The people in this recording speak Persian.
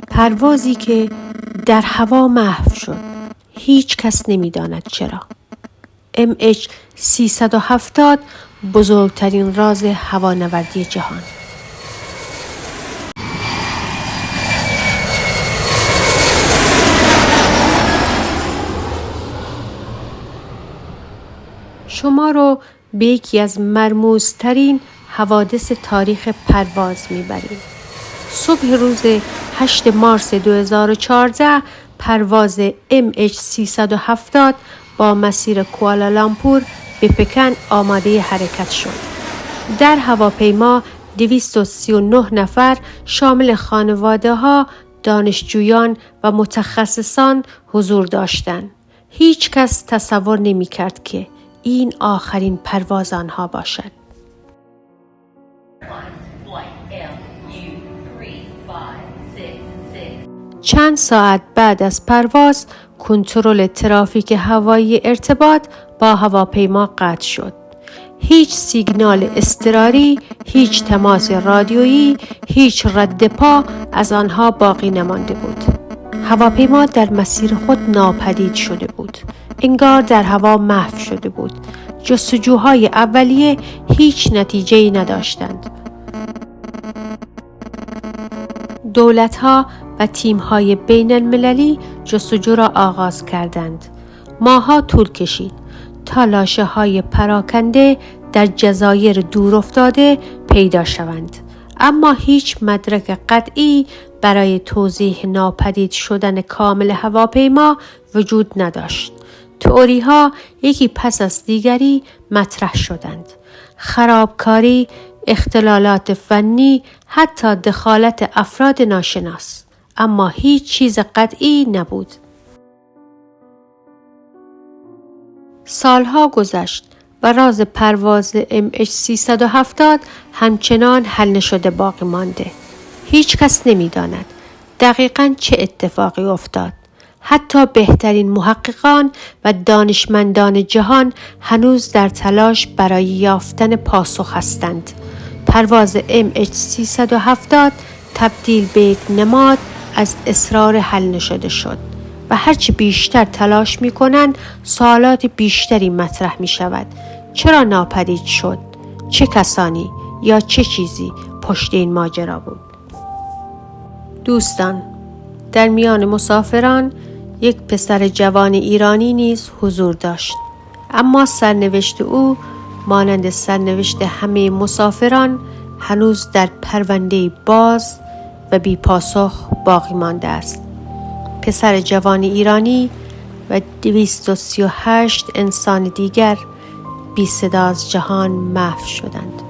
پروازی که در هوا محو شد. هیچ کس نمی‌داند چرا. MH370 بزرگترین راز هوانوردی جهان. شما رو به یکی از مرموزترین حوادث تاریخ پرواز میبریم. صبح روز 8 مارس 2014 پرواز MH370 با مسیر کوالالامپور به پکن آماده حرکت شد. در هواپیما 239 نفر شامل خانواده‌ها، دانشجویان و متخصصان حضور داشتند. هیچ کس تصور نمی‌کرد که این آخرین پرواز آنها باشد. چند ساعت بعد از پرواز کنترل ترافیک هوایی ارتباط با هواپیما قطع شد. هیچ سیگنال اضطراری، هیچ تماس رادیویی، هیچ رد پا از آنها باقی نمانده بود. هواپیما در مسیر خود ناپدید شده بود. انگار در هوا محو شده بود. جستجوهای اولیه هیچ نتیجه‌ای نداشتند. دولت‌ها و تیم‌های بین المللی جستجو را آغاز کردند. ماه‌ها طول کشید تا لاشه‌های پراکنده در جزایر دور افتاده پیدا شوند. اما هیچ مدرک قطعی برای توضیح ناپدید شدن کامل هواپیما وجود نداشت. تئوری‌ها یکی پس از دیگری مطرح شدند. خرابکاری، اختلالات فنی، حتی دخالت افراد ناشناس. اما هیچ چیز قطعی نبود. سالها گذشت و راز پرواز MH370 همچنان حل نشده باقی مانده. هیچ کس نمی‌داند دقیقاً چه اتفاقی افتاد. حتی بهترین محققان و دانشمندان جهان هنوز در تلاش برای یافتن پاسخ هستند. پرواز MH370 تبدیل به یک نماد از اسرار حل نشده شد و هرچی بیشتر تلاش می کنند سوالات بیشتری مطرح می شود. چرا ناپدید شد؟ چه کسانی یا چه چیزی پشت این ماجرا بود؟ دوستان، در میان مسافران یک پسر جوان ایرانی نیز حضور داشت. اما سرنوشت او مانند سرنوشت همه مسافران هنوز در پرونده باز و بی پاسخ باقی مانده است. پسر جوان ایرانی و 238 انسان دیگر بی صدا از جهان محو شدند.